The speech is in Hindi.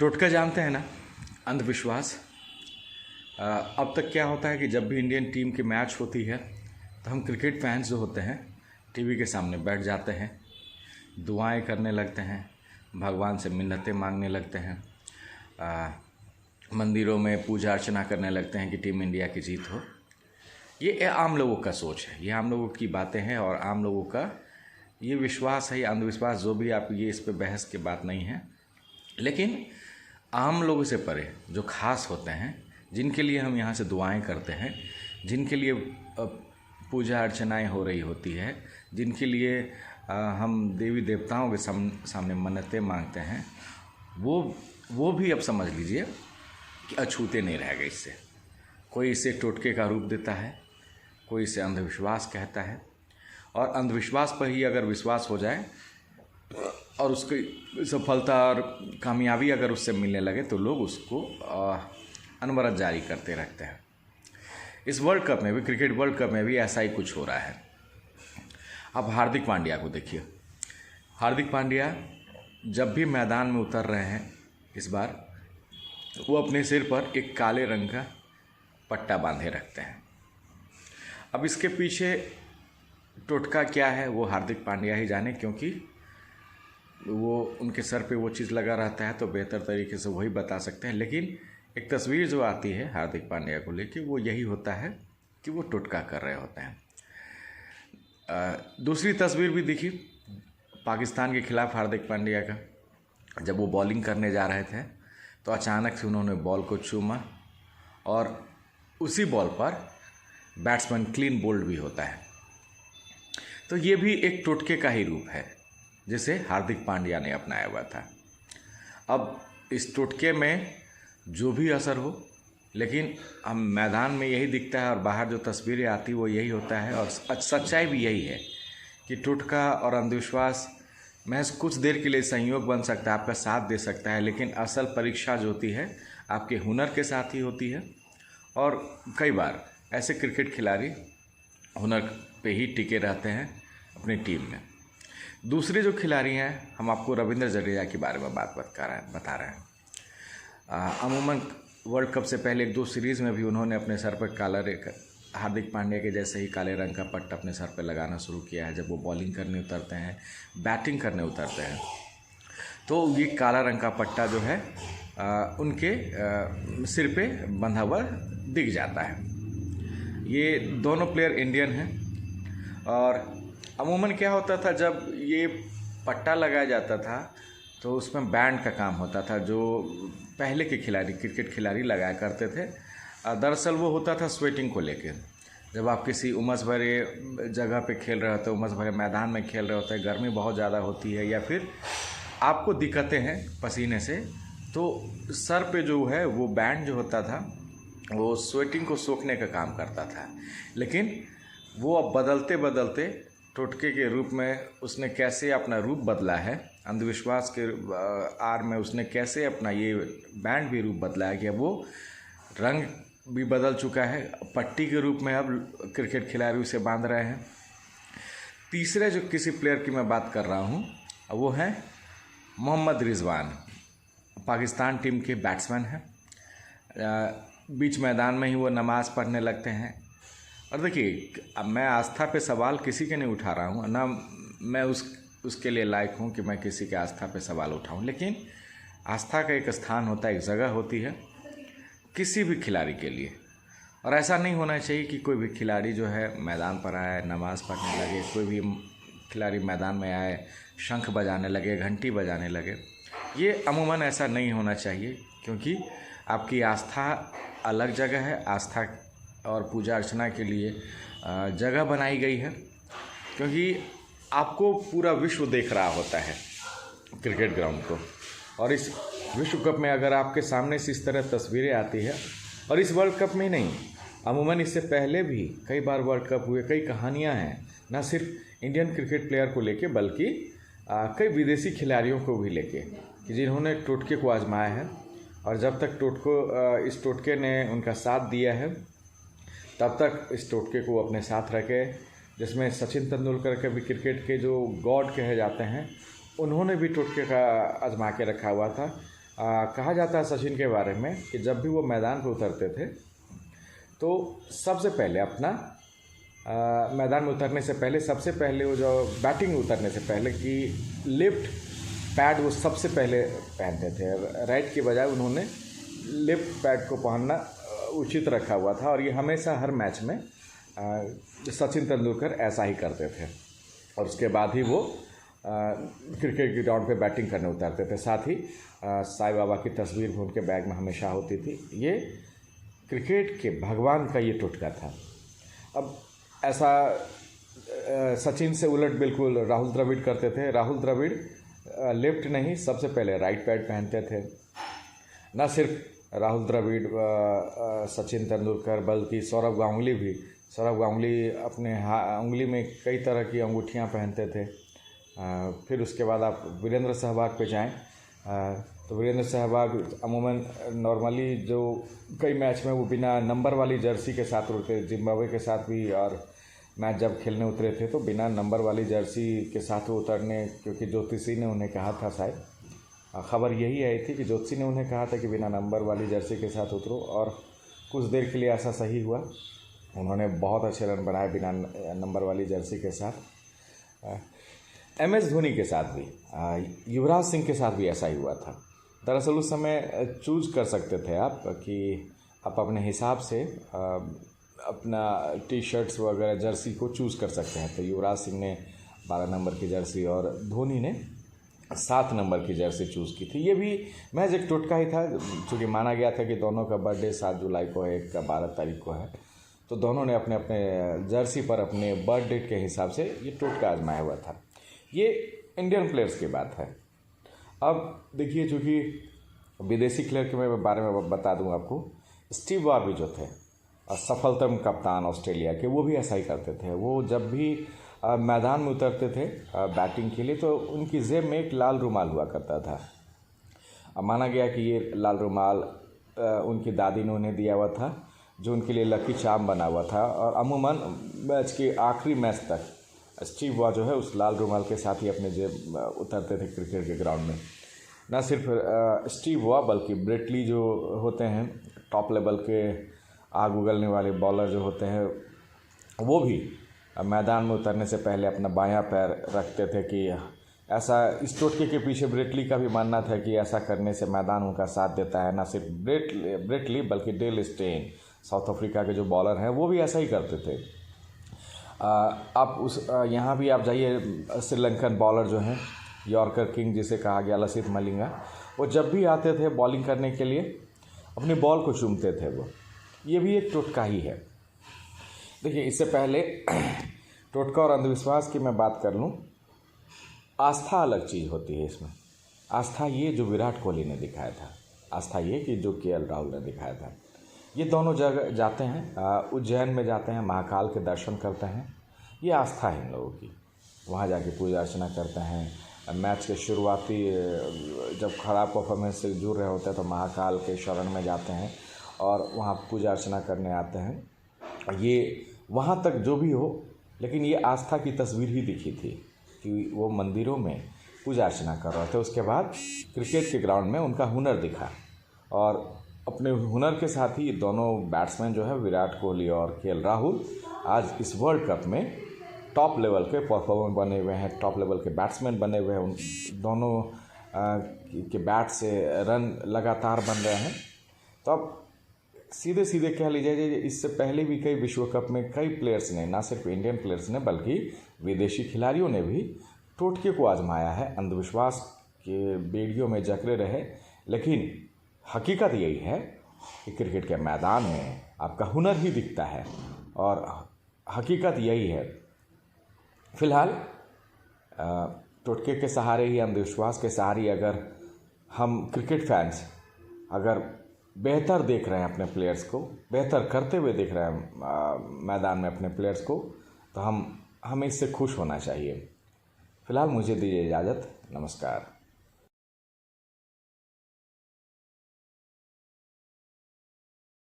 टोटका जानते हैं ना, अंधविश्वास। अब तक क्या होता है कि जब भी इंडियन टीम की मैच होती है तो हम क्रिकेट फैंस जो होते हैं टीवी के सामने बैठ जाते हैं, दुआएं करने लगते हैं, भगवान से मिन्नतें मांगने लगते हैं, मंदिरों में पूजा अर्चना करने लगते हैं कि टीम इंडिया की जीत हो। ये आम लोगों का सोच है, ये आम लोगों की बातें हैं और आम लोगों का ये विश्वास है या अंधविश्वास, जो भी आप, ये इस पे बहस की बात नहीं है। लेकिन आम लोगों से परे जो खास होते हैं, जिनके लिए हम यहाँ से दुआएं करते हैं, जिनके लिए पूजा अर्चनाएं हो रही होती है, जिनके लिए हम देवी देवताओं के सामने मन्नतें मांगते हैं, वो भी अब समझ लीजिए कि अछूते नहीं रह गए इससे। कोई इसे टोटके का रूप देता है, कोई इसे अंधविश्वास कहता है, और अंधविश्वास पर ही अगर विश्वास हो जाए और उसकी सफलता और कामयाबी अगर उससे मिलने लगे तो लोग उसको अनवरत जारी करते रहते हैं। इस वर्ल्ड कप में भी, क्रिकेट वर्ल्ड कप में भी ऐसा ही कुछ हो रहा है। अब हार्दिक पांड्या को देखिए। हार्दिक पांड्या जब भी मैदान में उतर रहे हैं इस बार, वो अपने सिर पर एक काले रंग का पट्टा बांधे रखते हैं। अब इसके पीछे टोटका क्या है वो हार्दिक पांड्या ही जाने, क्योंकि वो उनके सर पे वो चीज़ लगा रहता है तो बेहतर तरीके से वही बता सकते हैं। लेकिन एक तस्वीर जो आती है हार्दिक पांड्या को लेके, वो यही होता है कि वो टोटका कर रहे होते हैं। दूसरी तस्वीर भी दिखी पाकिस्तान के खिलाफ हार्दिक पांड्या का, जब वो बॉलिंग करने जा रहे थे तो अचानक से उन्होंने बॉल को चूमा और उसी बॉल पर बैट्समैन क्लीन बोल्ड भी होता है। तो ये भी एक टोटके का ही रूप है जिसे हार्दिक पांड्या ने अपनाया हुआ था। अब इस टोटके में जो भी असर हो, लेकिन हम मैदान में यही दिखता है और बाहर जो तस्वीरें आती वो यही होता है, और सच्चाई भी यही है कि टोटका और अंधविश्वास महज कुछ देर के लिए संयोग बन सकता है, आपका साथ दे सकता है, लेकिन असल परीक्षा जो होती है आपके हुनर के साथ ही होती है। और कई बार ऐसे क्रिकेट खिलाड़ी हुनर पे ही टिके रहते हैं अपनी टीम में। दूसरे जो खिलाड़ी हैं, हम आपको रविंद्र जडेजा के बारे में बता रहे हैं। अमूमन वर्ल्ड कप से पहले 1-2 सीरीज़ में भी उन्होंने अपने सर पर हार्दिक पांड्या के जैसे ही काले रंग का पट्टा अपने सर पर लगाना शुरू किया है। जब वो बॉलिंग करने उतरते हैं, बैटिंग करने उतरते हैं, तो ये काला रंग का पट्टा जो है उनके सिर पे बंधा हुआ दिख जाता है। ये दोनों प्लेयर इंडियन हैं। और अमूमन क्या होता था, जब ये पट्टा लगाया जाता था तो उसमें बैंड का काम होता था, जो पहले के खिलाड़ी, क्रिकेट खिलाड़ी लगाया करते थे। दरअसल वो होता था स्वेटिंग को लेके। जब आप किसी उमस भरे जगह पे खेल रहे होते हैं, उमस भरे मैदान में खेल रहे होते हैं, गर्मी बहुत ज़्यादा होती है या फिर आपको दिक्कतें हैं पसीने से, तो सर पे जो है वो बैंड जो होता था वो स्वेटिंग को सोखने का काम करता था। लेकिन वो अब बदलते बदलते टोटके के रूप में उसने कैसे अपना रूप बदला है, अंधविश्वास के आड़ में उसने कैसे अपना ये बैंड भी रूप बदला है कि अब वो रंग भी बदल चुका है, पट्टी के रूप में अब क्रिकेट खिलाड़ी उसे बांध रहे हैं। तीसरे जो किसी प्लेयर की मैं बात कर रहा हूँ वो है मोहम्मद रिजवान, पाकिस्तान टीम के बैट्समैन हैं। बीच मैदान में ही वो नमाज़ पढ़ने लगते हैं। और देखिए, अब मैं आस्था पे सवाल किसी के नहीं उठा रहा हूँ ना, मैं उसके लिए लायक हूँ कि मैं किसी के आस्था पे सवाल उठाऊँ, लेकिन आस्था का एक स्थान होता है, एक जगह होती है किसी भी खिलाड़ी के लिए। और ऐसा नहीं होना चाहिए कि कोई भी खिलाड़ी जो है मैदान पर आए, नमाज़ पढ़ने लगे, कोई भी खिलाड़ी मैदान में आए, शंख बजाने लगे, घंटी बजाने लगे। ये अमूमन ऐसा नहीं होना चाहिए, क्योंकि आपकी आस्था अलग जगह है। आस्था और पूजा अर्चना के लिए जगह बनाई गई है, क्योंकि आपको पूरा विश्व देख रहा होता है क्रिकेट ग्राउंड को। और इस विश्व कप में अगर आपके सामने से इस तरह तस्वीरें आती है, और इस वर्ल्ड कप में नहीं, अमूमन इससे पहले भी कई बार वर्ल्ड कप हुए, कई कहानियां हैं, ना सिर्फ इंडियन क्रिकेट प्लेयर को लेके बल्कि कई विदेशी खिलाड़ियों को भी लेके, कि जिन्होंने टोटके को आजमाया है। और जब तक इस टोटके ने उनका साथ दिया है, तब तक इस टोटके को अपने साथ रखे। जिसमें सचिन तेंदुलकर के भी क्रिकेट के जो गॉड कहे जाते हैं, उन्होंने भी टोटके का आजमा के रखा हुआ था। कहा जाता है सचिन के बारे में कि जब भी वो मैदान पर उतरते थे तो सबसे पहले अपना मैदान में उतरने से पहले सबसे पहले वो जो बैटिंग में उतरने से पहले कि लेफ्ट पैड वो सबसे पहले पहनते थे। राइट के बजाय उन्होंने लेफ्ट पैड को पहनना उचित रखा हुआ था और ये हमेशा हर मैच में सचिन तेंदुलकर ऐसा ही करते थे। और उसके बाद ही वो क्रिकेट ग्राउंड पे बैटिंग करने उतरते थे। साथ ही साईं बाबा की तस्वीर भी उनके बैग में हमेशा होती थी। ये क्रिकेट के भगवान का ये टोटका था। अब ऐसा सचिन से उलट बिल्कुल राहुल द्रविड़ करते थे। राहुल द्रविड़ लेफ्ट नहीं, सबसे पहले राइट पैड पहनते थे। न सिर्फ राहुल द्रविड़ सचिन तेंदुलकर बल्कि सौरव गांगुली अपने उंगली में कई तरह की अंगूठियां पहनते थे। फिर उसके बाद आप वीरेंद्र सहवाग पे जाएं तो वीरेंद्र सहवाग अमूमन नॉर्मली जो कई मैच में वो बिना नंबर वाली जर्सी के साथ उतरते, जिम्बाब्वे के साथ भी, और मैच जब खेलने उतरे थे तो बिना नंबर वाली जर्सी के साथ वो उतरने, क्योंकि ज्योतिषी ने उन्हें कहा था, शायद खबर यही आई थी कि ज्योतिषी ने उन्हें कहा था कि बिना नंबर वाली जर्सी के साथ उतरो, और कुछ देर के लिए ऐसा सही हुआ। उन्होंने बहुत अच्छे रन बनाए बिना नंबर वाली जर्सी के साथ। MS धोनी के साथ भी, युवराज सिंह के साथ भी ऐसा ही हुआ था। दरअसल उस समय चूज कर सकते थे आप कि आप अपने हिसाब से अपना टी-शर्ट्स वगैरह जर्सी को चूज़ कर सकते हैं। तो युवराज सिंह ने 12 नंबर की जर्सी और धोनी ने 7 नंबर की जर्सी चूज़ की थी। ये भी महज एक टोटका ही था, चूँकि माना गया था कि दोनों का बर्थडे 7 जुलाई को है, एक का 12 तारीख को है, तो दोनों ने अपने अपने जर्सी पर अपने बर्थ डेट के हिसाब से ये टोटका आजमाया हुआ था। ये इंडियन प्लेयर्स की बात है। अब देखिए, चूँकि विदेशी प्लेयर के मैं बारे में बता दूं आपको, स्टीव वॉ भी जो थे सफलतम कप्तान ऑस्ट्रेलिया के, वो भी ऐसा ही करते थे। वो जब भी मैदान में उतरते थे बैटिंग के लिए तो उनकी जेब में एक लाल रुमाल हुआ करता था। अब माना गया कि ये लाल रुमाल उनकी दादी ने उन्हें दिया हुआ था, जो उनके लिए लकी चार्म बना हुआ था। और अमूमन मैच के आखिरी मैच तक स्टीव वॉ जो है उस लाल रुमाल के साथ ही अपने जेब उतरते थे क्रिकेट के ग्राउंड में। न सिर्फ स्टीव वॉ बल्कि ब्रेट ली जो होते हैं टॉप लेवल के आग उगलने वाले बॉलर जो होते हैं, वो भी मैदान में उतरने से पहले अपना बायां पैर रखते थे कि ऐसा, इस टोटके के पीछे ब्रेट ली का भी मानना था कि ऐसा करने से मैदान उनका साथ देता है। न सिर्फ ब्रेट ली बल्कि डेल स्टेन साउथ अफ्रीका के जो बॉलर हैं वो भी ऐसा ही करते थे। आप यहाँ भी आप जाइए, श्रीलंकन बॉलर जो हैं यॉर्कर किंग जिसे कहा गया, लसिथ मलिंगा, वो जब भी आते थे बॉलिंग करने के लिए अपनी बॉल को चूमते थे। वो ये भी एक टोटका ही है। देखिए, इससे पहले टोटका और अंधविश्वास की मैं बात कर लूँ, आस्था अलग चीज़ होती है इसमें। आस्था ये जो विराट कोहली ने दिखाया था, आस्था ये कि जो KL राहुल ने दिखाया था। ये दोनों जगह जाते हैं, उज्जैन में जाते हैं, महाकाल के दर्शन करते हैं। ये आस्था है इन लोगों की। वहाँ जाके पूजा अर्चना करते हैं। मैच के शुरुआती जब खराब परफॉर्मेंस से जुड़ रहे होते हैं तो महाकाल के शरण में जाते हैं और वहाँ पूजा अर्चना करने आते हैं। ये वहाँ तक जो भी हो, लेकिन ये आस्था की तस्वीर ही दिखी थी कि वो मंदिरों में पूजा अर्चना कर रहे थे। उसके बाद क्रिकेट के ग्राउंड में उनका हुनर दिखा, और अपने हुनर के साथ ही दोनों बैट्समैन जो है विराट कोहली और KL राहुल आज इस वर्ल्ड कप में टॉप लेवल के परफॉर्मर बने हुए हैं, टॉप लेवल के बैट्समैन बने हुए हैं। उन दोनों के बैट से रन लगातार बन रहे हैं। तो अब सीधे सीधे कह लीजिए, इससे पहले भी कई विश्व कप में कई प्लेयर्स ने, ना सिर्फ इंडियन प्लेयर्स ने बल्कि विदेशी खिलाड़ियों ने भी टोटके को आजमाया है, अंधविश्वास के बेड़ियों में जकड़े रहे। लेकिन हकीकत यही है कि क्रिकेट के मैदान में आपका हुनर ही दिखता है, और हकीकत यही है। फिलहाल टोटके के सहारे ही, अंधविश्वास के सहारे अगर हम क्रिकेट फैंस अगर बेहतर देख रहे हैं अपने प्लेयर्स को, बेहतर करते हुए देख रहे हैं मैदान में अपने प्लेयर्स को, तो हमें इससे खुश होना चाहिए। फिलहाल मुझे दीजिए इजाज़त। नमस्कार।